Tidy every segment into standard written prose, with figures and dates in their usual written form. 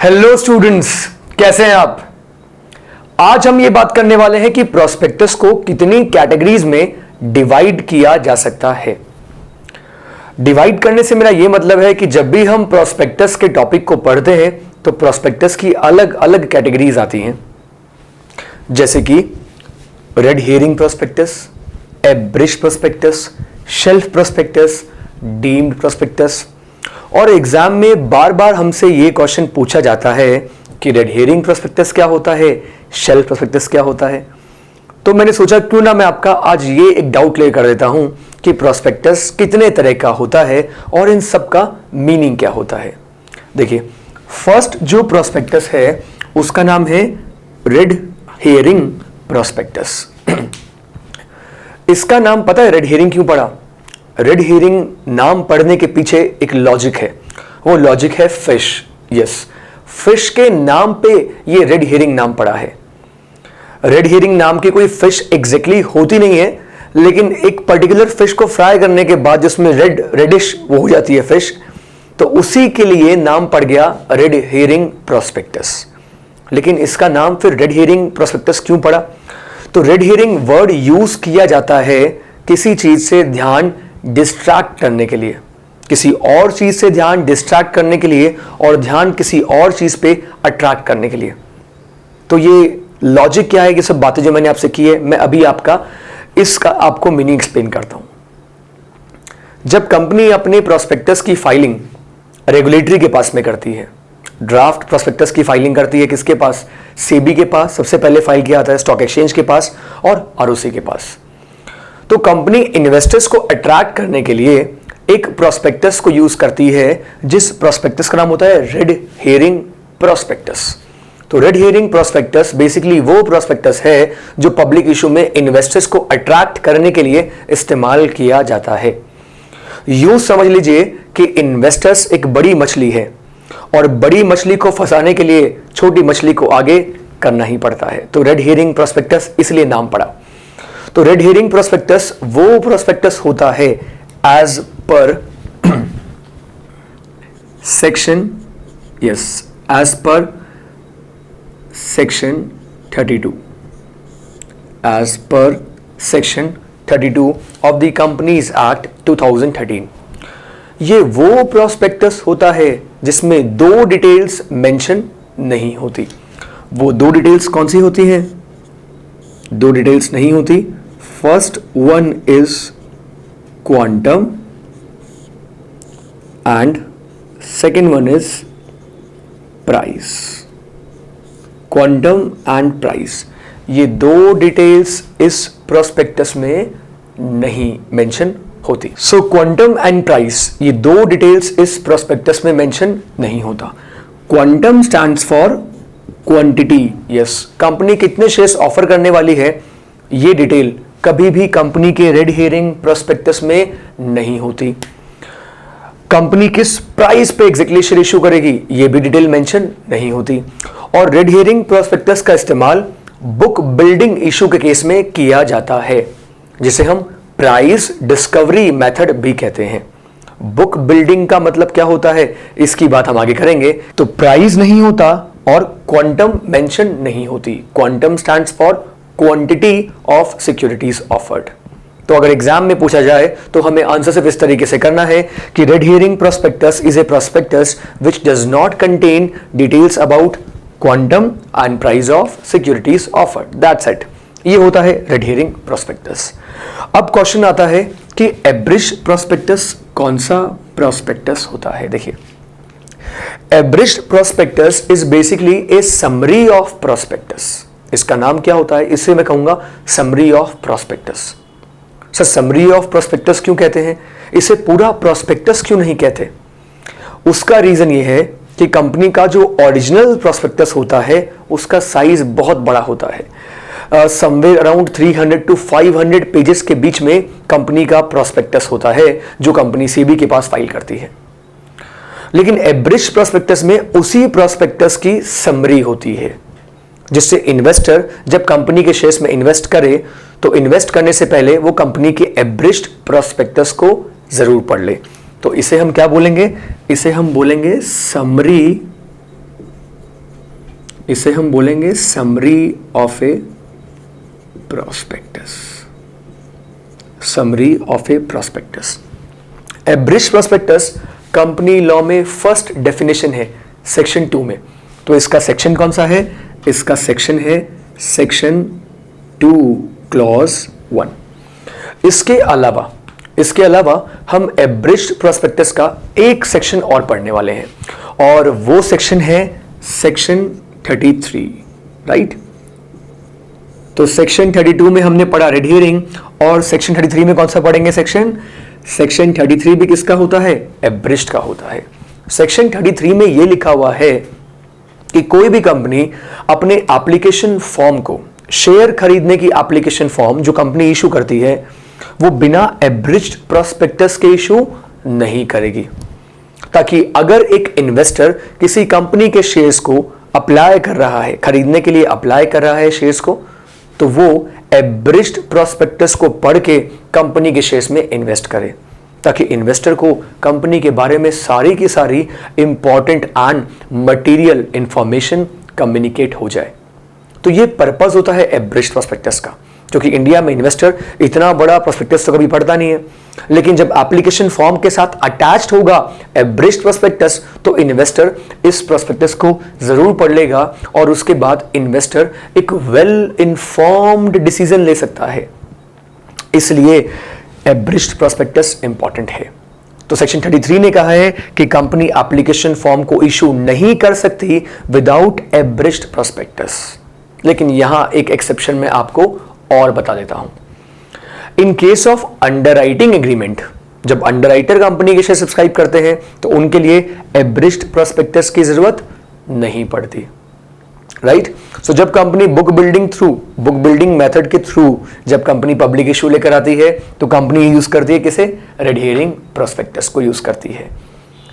Hello students, कैसे हैं आप। आज हम ये बात करने वाले हैं कि प्रोस्पेक्टस को कितनी कैटेगरीज में डिवाइड किया जा सकता है। डिवाइड करने से मेरा ये मतलब है कि जब भी हम प्रोस्पेक्टस के टॉपिक को पढ़ते हैं तो प्रोस्पेक्टस की अलग अलग कैटेगरीज आती हैं, जैसे कि red herring prospectus, abridged prospectus, shelf prospectus, deemed prospectus. और एग्जाम में बार बार हमसे ये क्वेश्चन पूछा जाता है कि रेड हेरिंग प्रोस्पेक्टस क्या होता है, शेल्फ प्रोस्पेक्टस क्या होता है। तो मैंने सोचा क्यों ना मैं आपका आज ये एक डाउट क्लियर कर देता हूं कि प्रोस्पेक्टस कितने तरह का होता है और इन सब का मीनिंग क्या होता है। देखिए, फर्स्ट जो प्रोस्पेक्टस है उसका नाम है रेड हेरिंग प्रोस्पेक्टस। इसका नाम पता है रेड हेरिंग क्यों पड़ा? रेड हेरिंग नाम पढ़ने के पीछे एक लॉजिक है, वो लॉजिक है फिश। यस, फिश के नाम पे ये रेड हेरिंग नाम पड़ा है। रेड हेरिंग नाम की कोई फिश एग्जैक्टली होती नहीं है, लेकिन एक पर्टिकुलर फिश को फ्राई करने के बाद जिसमें रेडिश वो हो जाती है फिश, तो उसी के लिए नाम पड़ गया रेड हेरिंग प्रोस्पेक्टस। लेकिन इसका नाम फिर रेड हेरिंग प्रोस्पेक्टस क्यों पड़ा? तो रेड हेरिंग वर्ड यूज किया जाता है किसी चीज से ध्यान डिस्ट्रैक्ट करने के लिए, किसी और चीज से ध्यान डिस्ट्रैक्ट करने के लिए और ध्यान किसी और चीज पे अट्रैक्ट करने के लिए। तो ये लॉजिक क्या है कि सब बातें जो मैंने आपसे की है, मैं अभी इसका आपको मीनिंग एक्सप्लेन करता हूं। जब कंपनी अपने प्रोस्पेक्टस की फाइलिंग रेगुलेटरी के पास में करती है, ड्राफ्ट प्रोस्पेक्टस की फाइलिंग करती है किसके पास? सेबी के पास सबसे पहले फाइल किया जाता है, स्टॉक एक्सचेंज के पास और आरओसी के पास। तो कंपनी इन्वेस्टर्स को अट्रैक्ट करने के लिए एक प्रोस्पेक्टस को यूज करती है, जिस प्रोस्पेक्टस का नाम होता है रेड हेरिंग प्रोस्पेक्टस। तो रेड हेरिंग प्रोस्पेक्टस बेसिकली वो प्रोस्पेक्टस है जो पब्लिक इशू में इन्वेस्टर्स को अट्रैक्ट करने के लिए इस्तेमाल किया जाता है। यूं समझ लीजिए कि इन्वेस्टर्स एक बड़ी मछली है और बड़ी मछली को फंसाने के लिए छोटी मछली को आगे करना ही पड़ता है। तो रेड हेरिंग प्रोस्पेक्टस इसलिए नाम पड़ा। तो रेड हेरिंग प्रोस्पेक्टस वो प्रोस्पेक्टस होता है as per section as per section 32, as per section 32 of the companies act 2013। ये वो प्रोस्पेक्टस होता है जिसमें दो डिटेल्स मेंशन नहीं होती। वो दो डिटेल्स कौन सी होती हैं? दो डिटेल्स नहीं होती। First one is quantum and second one is price. Quantum and price, ये दो डिटेल्स इस प्रोस्पेक्टस में नहीं मेंशन होती। सो क्वांटम एंड प्राइस, ये दो डिटेल्स इस प्रोस्पेक्टस में मेंशन नहीं होता। Quantum stands for quantity. Yes, company कितने शेयर्स ऑफर करने वाली है, ये डिटेल कभी भी कंपनी के रेड हेरिंग प्रोस्पेक्टस में नहीं होती। कंपनी किस प्राइस पे एग्जैक्टली शेयर इशू करेगी, ये भी डिटेल मेंशन नहीं होती। और रेड हेरिंग प्रोस्पेक्टस का इस्तेमाल बुक बिल्डिंग इशू के केस में किया जाता है, जिसे हम प्राइस डिस्कवरी मेथड भी कहते हैं। बुक बिल्डिंग का मतलब क्या होता है, इसकी बात हम आगे करेंगे। तो प्राइस नहीं होता और क्वांटम मेंशन नहीं होती। Quantum stands for quantity of securities offered. तो अगर एग्जाम में पूछा जाए तो हमें आंसर सिर्फ इस तरीके से करना है कि red herring prospectus is a prospectus which does not contain details about quantum and price of securities offered. That's it. ये होता है रेड हेरिंग प्रोस्पेक्टस। अब क्वेश्चन आता है कि एब्रिश प्रोस्पेक्टस कौन सा प्रोस्पेक्टस होता है। देखिए, abridged prospectus is basically a summary of prospectus. इसका नाम क्या होता है? इसे मैं कहूंगा summary of prospectus. Sir, summary of prospectus क्यों कहते हैं? इसे पूरा प्रोस्पेक्टस क्यों नहीं कहते? उसका रीजन ये है कि कंपनी का जो ओरिजिनल प्रोस्पेक्टस होता है उसका साइज बहुत बड़ा होता है। समवेयर अराउंड 300 to 500 पेजेस के बीच में कंपनी का प्रोस्पेक्टस होता है, जो कंपनी सेबी के पास फाइल करती है। लेकिन एब्रिश प्रोस्पेक्टस में उसी प्रोस्पेक्टस की समरी होती है, जिससे इन्वेस्टर जब कंपनी के शेयर्स में इन्वेस्ट करे तो इन्वेस्ट करने से पहले वो कंपनी के एब्रिश्ड प्रोस्पेक्टस को जरूर पढ़ ले। तो इसे हम क्या बोलेंगे? इसे हम बोलेंगे समरी इसे हम बोलेंगे summary of a prospectus. Summary of a prospectus. Abridged prospectus company law में फर्स्ट डेफिनेशन है सेक्शन 2 में। तो इसका सेक्शन कौन सा है? इसका सेक्शन है सेक्शन 2 क्लॉज 1। इसके अलावा हम एब्रिश्ड प्रॉस्पेक्टस का एक सेक्शन और पढ़ने वाले हैं, और वो सेक्शन है सेक्शन 33, राइट। तो सेक्शन 32 में हमने पढ़ा रेड हियरिंग, और सेक्शन 33 में कौन सा पढ़ेंगे सेक्शन 33 भी किसका होता है? एब्रिश्ड का होता है। सेक्शन 33 में यह लिखा हुआ है कि कोई भी कंपनी अपने एप्लीकेशन फॉर्म को, शेयर खरीदने की एप्लीकेशन फॉर्म जो कंपनी इशू करती है, वो बिना एब्रिज्ड प्रॉस्पेक्टस के इशू नहीं करेगी, ताकि अगर एक इन्वेस्टर किसी कंपनी के शेयर्स को अप्लाई कर रहा है, खरीदने के लिए अप्लाई कर रहा है शेयर्स को, तो वो एब्रिज्ड प्रॉस्पेक्टस को पढ़ के कंपनी के शेयर्स में इन्वेस्ट करे, ताकि इन्वेस्टर को कंपनी के बारे में सारी की सारी important and material information communicate हो जाए। तो ये पर्पस होता है एब्रिज्ड प्रॉस्पेक्टस का, क्योंकि इंडिया में इन्वेस्टर इतना बड़ा प्रॉस्पेक्टस तो कभी पढ़ता नहीं है, लेकिन जब एप्लीकेशन फॉर्म के साथ अटैच्ड होगा एब्रिज्ड प्रॉस्पेक्टस, तो इन्वेस्टर इस प्रॉस्पेक्टस को जरूर पढ़ लेगा, और उसके बाद इन्वेस्टर एक वेल इन्फॉर्म्ड डिसीजन ले सकता है। इसलिए एब्रिज्ड प्रॉस्पेक्टस इंपॉर्टेंट है। तो सेक्शन 33 ने कहा है कि कंपनी एप्लीकेशन फॉर्म को इशू नहीं कर सकती विदाउट एब्रिज्ड प्रॉस्पेक्टस। लेकिन यहां एक एक्सेप्शन में आपको और बता देता हूं। In case of underwriting agreement, जब अंडरराइटर कंपनी के शेयर सब्सक्राइब करते हैं तो उनके लिए एब्रिज्ड प्रॉस्पेक्टस की जरूरत नहीं पड़ती, राइट। सो जब कंपनी बुक बिल्डिंग मेथड के थ्रू जब कंपनी पब्लिक इशू लेकर आती है, तो कंपनी यूज करती है किसे? रेड हियरिंग प्रॉस्पेक्टस को यूज करती है,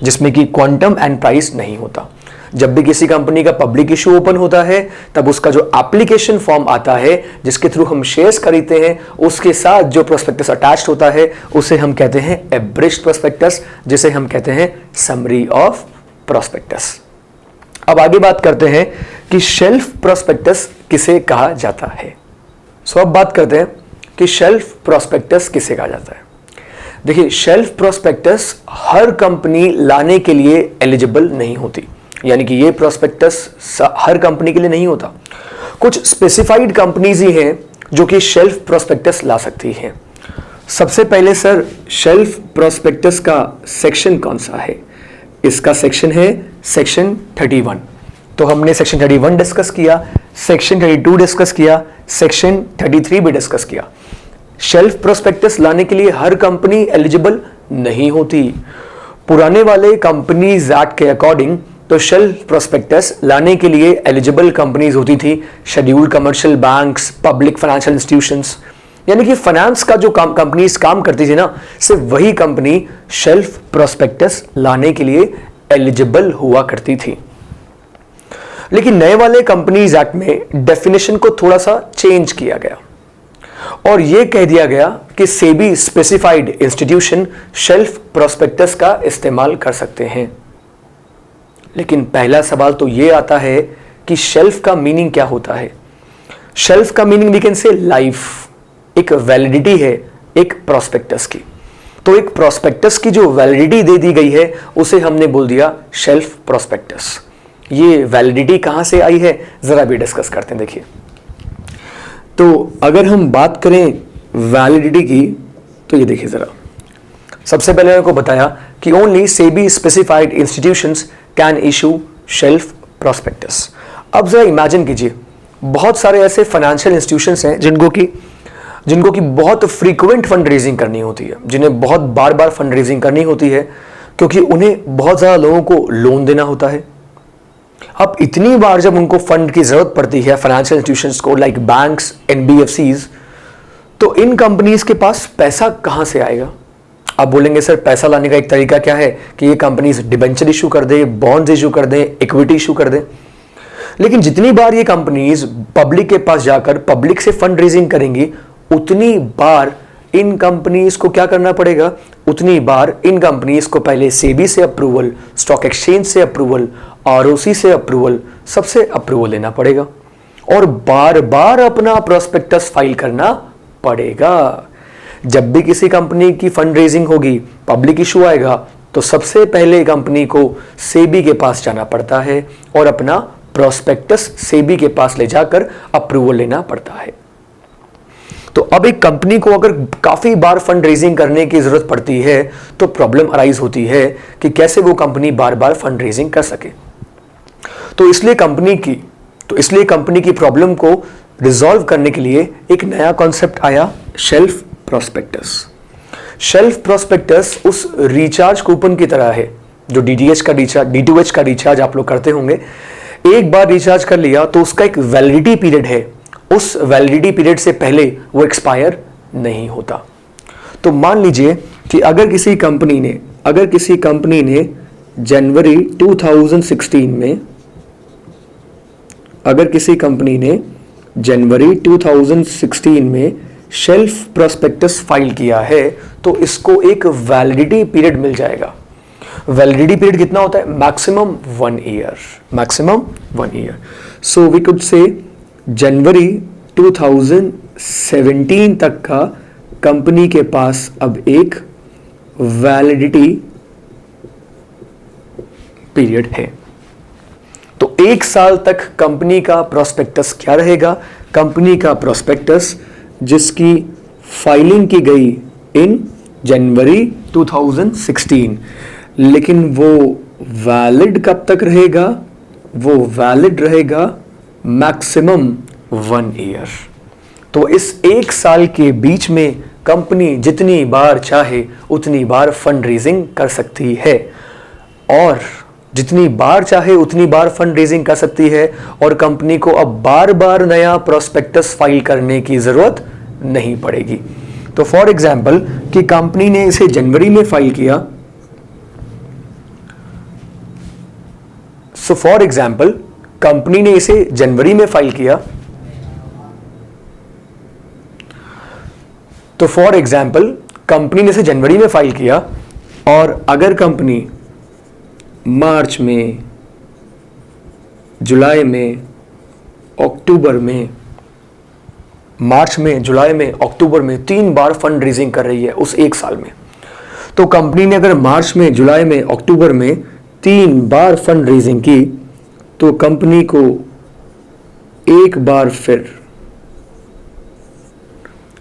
जिसमें कि क्वांटम एंड प्राइस नहीं होता। जब भी किसी कंपनी का पब्लिक इशू ओपन होता है, तब उसका जो एप्लीकेशन फॉर्म आता है जिसके थ्रू हम शेयर्स खरीदते हैं, उसके साथ जो प्रोस्पेक्टस अटैच्ड होता है उसे हम कहते हैं एब्रिज्ड प्रोस्पेक्टस, जिसे हम कहते हैं समरी ऑफ प्रोस्पेक्टस। अब आगे बात करते हैं कि शेल्फ प्रोस्पेक्टस किसे कहा जाता है। सो अब बात करते हैं कि शेल्फ प्रोस्पेक्टस किसे कहा जाता है। देखिए, शेल्फ प्रोस्पेक्टस हर कंपनी लाने के लिए एलिजिबल नहीं होती, यानी कि ये प्रोस्पेक्टस हर कंपनी के लिए नहीं होता। कुछ स्पेसिफाइड कंपनीज ही हैं जो कि शेल्फ प्रोस्पेक्टस ला सकती हैं। सबसे पहले सर, शेल्फ प्रोस्पेक्टस का सेक्शन कौन सा है? इसका सेक्शन है सेक्शन 31। तो हमने सेक्शन 31 डिस्कस किया, सेक्शन 32 डिस्कस किया, सेक्शन 33 भी डिस्कस किया। शेल्फ प्रोस्पेक्टस लाने के लिए हर कंपनी एलिजिबल नहीं होती। पुराने वाले कंपनीज एक्ट के अकॉर्डिंग तो शेल्फ प्रोस्पेक्टस लाने के लिए एलिजिबल कंपनीज होती थी scheduled commercial banks, public financial institutions, यानी कि फाइनेंस का जो कंपनीज काम करती थी ना, सिर्फ वही कंपनी शेल्फ प्रोस्पेक्टस लाने के लिए एलिजिबल हुआ करती थी। लेकिन नए वाले कंपनीज एक्ट में डेफिनेशन को थोड़ा सा चेंज किया गया और यह कह दिया गया कि SEBI specified institution shelf prospectus का इस्तेमाल कर सकते हैं। लेकिन पहला सवाल तो यह आता है कि शेल्फ का मीनिंग क्या होता है। शेल्फ का meaning we can say life, एक वैलिडिटी है एक प्रोस्पेक्टस की। तो एक प्रोस्पेक्टस की जो वैलिडिटी दे दी गई है उसे हमने बोल दिया शेल्फ प्रोस्पेक्टस। ये वैलिडिटी कहां से आई है जरा भी डिस्कस करते हैं। देखिए, तो अगर हम बात करें वैलिडिटी की, तो ये देखिए जरा, सबसे पहले मैंने को बताया कि only SEBI specified institutions can issue shelf prospectus. अब जरा इमेजिन कीजिए, बहुत सारे ऐसे फाइनेंशियल इंस्टीट्यूशंस हैं जिनको की बहुत फ्रीक्वेंट फंड रेजिंग करनी होती है, जिन्हें बहुत बार बार फंड रेजिंग करनी होती है, क्योंकि उन्हें बहुत ज़्यादा लोगों को लोन देना होता है। अब इतनी बार जब उनको फंड की जरूरत पड़ती है फाइनेंशियल इंस्टीट्यूशंस को, लाइक बैंक्स, एनबीएफसीज, तो इन कंपनीज के पास पैसा कहां से आएगा? आप बोलेंगे सर पैसा लाने का एक तरीका क्या है कि ये कंपनीज डिबेंचर इशू कर दे, बॉन्ड्स इशू कर दे, इक्विटी इशू कर दे। लेकिन जितनी बार ये कंपनीज पब्लिक के पास जाकर पब्लिक से फंड रेजिंग करेंगी, उतनी बार इन कंपनीज को क्या करना पड़ेगा? उतनी बार इन कंपनीज को पहले सेबी से अप्रूवल, स्टॉक एक्सचेंज से अप्रूवल, आरओसी से अप्रूवल, सबसे अप्रूवल लेना पड़ेगा और बार बार अपना प्रोस्पेक्टस फाइल करना पड़ेगा। जब भी किसी कंपनी की फंड रेजिंग होगी, पब्लिक इशू आएगा, तो सबसे पहले कंपनी को सेबी के पास जाना पड़ता है और अपना प्रोस्पेक्टस सेबी के पास ले जाकर अप्रूवल लेना पड़ता है। तो अब एक कंपनी को अगर काफी बार फंड रेजिंग करने की जरूरत पड़ती है तो प्रॉब्लम अराइज होती है कि कैसे वो कंपनी बार बार फंड रेजिंग कर सके। तो इसलिए कंपनी की प्रॉब्लम को रिजॉल्व करने के लिए एक नया कॉन्सेप्ट आया, शेल्फ प्रोस्पेक्टस। शेल्फ प्रोस्पेक्टस उस रिचार्ज कूपन की तरह है जो DTH का रिचार्ज आप लोग करते होंगे। एक बार रिचार्ज कर लिया तो उसका एक वैलिडिटी पीरियड है, उस वैलिडिटी पीरियड से पहले वो एक्सपायर नहीं होता। तो मान लीजिए कि अगर किसी कंपनी ने जनवरी 2016 में, अगर किसी कंपनी ने जनवरी 2016 में शेल्फ प्रोस्पेक्टस फाइल किया है तो इसको एक वैलिडिटी पीरियड मिल जाएगा। वैलिडिटी पीरियड कितना होता है? Maximum 1 year. So we could say January 2017 तक का कंपनी के पास अब एक वैलिडिटी पीरियड है। तो 1 साल तक कंपनी का प्रोस्पेक्टस क्या रहेगा? कंपनी का प्रोस्पेक्टस जिसकी फाइलिंग की गई इन जनवरी 2016, लेकिन वो वैलिड कब तक रहेगा? वो वैलिड रहेगा मैक्सिमम 1 ईयर। तो इस 1 साल के बीच में कंपनी जितनी बार चाहे उतनी बार फंड रेजिंग कर सकती है, और जितनी बार चाहे उतनी बार फंड रेजिंग कर सकती है, और कंपनी को अब बार बार नया प्रोस्पेक्टस फाइल करने की जरूरत नहीं पड़ेगी। तो फॉर एग्जाम्पल कि कंपनी ने इसे जनवरी में फाइल किया, कंपनी ने इसे जनवरी में फाइल किया, तो फॉर एग्जाम्पल कंपनी ने इसे जनवरी में फाइल किया, और अगर कंपनी मार्च में, जुलाई में, अक्टूबर में, जुलाई में, अक्टूबर में 3 बार फंड रेजिंग कर रही है उस 1 साल में, तो कंपनी ने अगर मार्च में, जुलाई में, अक्टूबर में 3 बार फंड रेजिंग की, तो कंपनी को एक बार फिर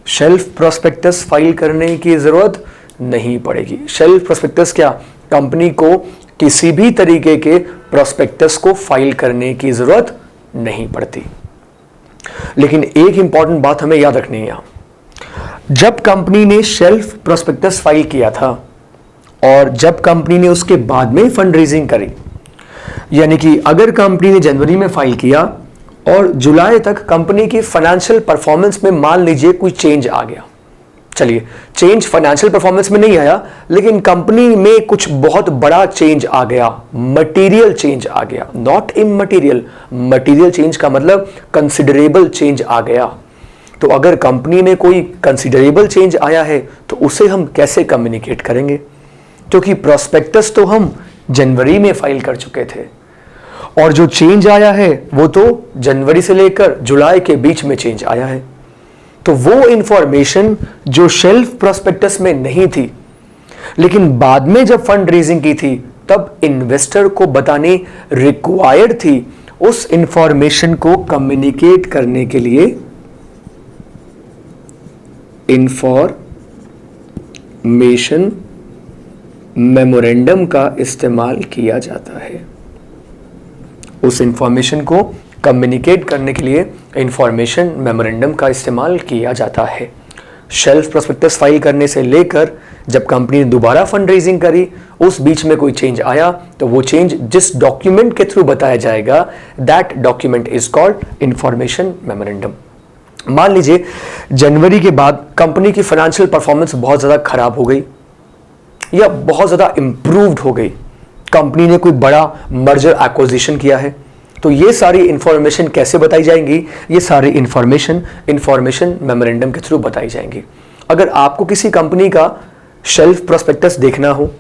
शेल्फ प्रोस्पेक्टस फाइल करने की जरूरत नहीं पड़ेगी। शेल्फ प्रोस्पेक्टस क्या? कंपनी को किसी भी तरीके के प्रोस्पेक्टस को फाइल करने की जरूरत नहीं पड़ती। लेकिन एक इंपॉर्टेंट बात हमें याद रखनी है यहां। जब कंपनी ने शेल्फ प्रोस्पेक्टस फाइल किया था और जब कंपनी ने उसके बाद में फंड रेजिंग करी, यानी कि अगर कंपनी ने जनवरी में फाइल किया और जुलाई तक कंपनी की फाइनेंशियल परफॉर्मेंस में मान लीजिए कोई चेंज आ गया, चलिए चेंज फाइनेंशियल परफॉर्मेंस में नहीं आया, लेकिन कंपनी में कुछ बहुत बड़ा चेंज आ गया, मटेरियल चेंज आ गया, नॉट इमटेरियल। मटेरियल चेंज का मतलब कंसिडरेबल चेंज आ गया। तो अगर कंपनी में कोई कंसिडरेबल चेंज आया है तो उसे हम कैसे कम्युनिकेट करेंगे? क्योंकि प्रोस्पेक्टस तो हम जनवरी में फाइल कर चुके थे और जो चेंज आया है वो तो जनवरी से लेकर जुलाई के बीच में चेंज आया है। तो वो इंफॉर्मेशन जो शेल्फ प्रोस्पेक्टस में नहीं थी, लेकिन बाद में जब फंड रेजिंग की थी तब इन्वेस्टर को बतानी रिक्वायर्ड थी, उस इंफॉर्मेशन को कम्युनिकेट करने के लिए इंफॉर्मेशन मेमोरेंडम का इस्तेमाल किया जाता है। उस इंफॉर्मेशन को कम्युनिकेट करने के लिए इंफॉर्मेशन मेमोरेंडम का इस्तेमाल किया जाता है। शेल्फ प्रोस्पेक्टस फाइल करने से लेकर जब कंपनी ने दोबारा फंड रेजिंग करी, उस बीच में कोई चेंज आया तो वो चेंज जिस डॉक्यूमेंट के थ्रू बताया जाएगा, that document is called information memorandum. मान लीजिए जनवरी के बाद कंपनी की फाइनेंशियल परफॉर्मेंस बहुत ज्यादा खराब हो गई या बहुत ज्यादा इंप्रूव्ड हो गई, कंपनी ने कोई बड़ा मर्जर एक्विजिशन किया है, तो ये सारी इंफॉर्मेशन कैसे बताई जाएंगी? ये सारी इंफॉर्मेशन मेमोरेंडम के थ्रू बताई जाएंगी। अगर आपको किसी कंपनी का शेल्फ प्रोस्पेक्टस देखना हो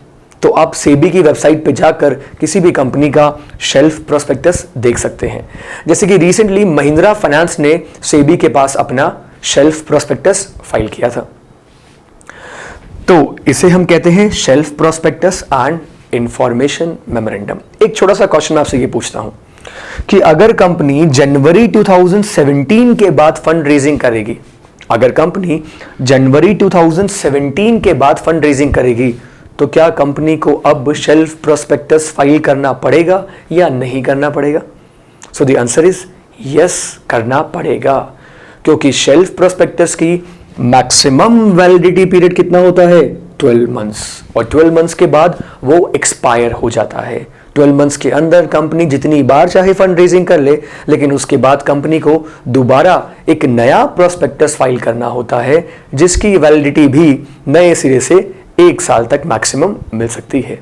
तो आप सेबी की वेबसाइट पे जाकर किसी भी कंपनी का शेल्फ प्रोस्पेक्टस देख सकते हैं। जैसे कि रिसेंटली महिंद्रा फाइनेंस ने सेबी के पास अपना शेल्फ प्रोस्पेक्टस फाइल किया था। तो इसे हम कहते हैं shelf prospectus and information memorandum. एक छोटा सा क्वेश्चन आपसे ये पूछता हूं कि अगर कंपनी जनवरी 2017 के बाद फंड रेजिंग करेगी, अगर कंपनी जनवरी 2017 के बाद फंड रेजिंग करेगी, तो क्या कंपनी को अब शेल्फ प्रोस्पेक्टस फाइल करना पड़ेगा या नहीं करना पड़ेगा? So the answer is yes, करना पड़ेगा, क्योंकि शेल्फ प्रोस्पेक्टस की मैक्सिमम वैलिडिटी पीरियड कितना होता है? 12 मंथ्स, और 12 मंथ्स के बाद वो एक्सपायर हो जाता है। 12 मंथ्स के अंदर कंपनी जितनी बार चाहे फंड रेजिंग कर ले, लेकिन उसके बाद कंपनी को दोबारा एक नया प्रोस्पेक्टस फाइल करना होता है, जिसकी वैलिडिटी भी नए सिरे से 1 साल तक मैक्सिमम मिल सकती है।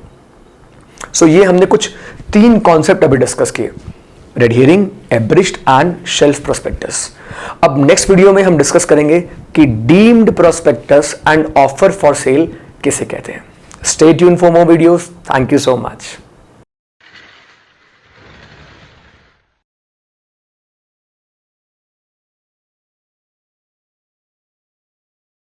सो ये हमने कुछ 3 कॉन्सेप्ट अभी डिस्कस किए, red herring, abridged and shelf prospectus. अब नेक्स्ट वीडियो में हम डिस्कस करेंगे कि deemed prospectus and offer for sale किसे कहते हैं। Stay tune for more videos. Thank you so much.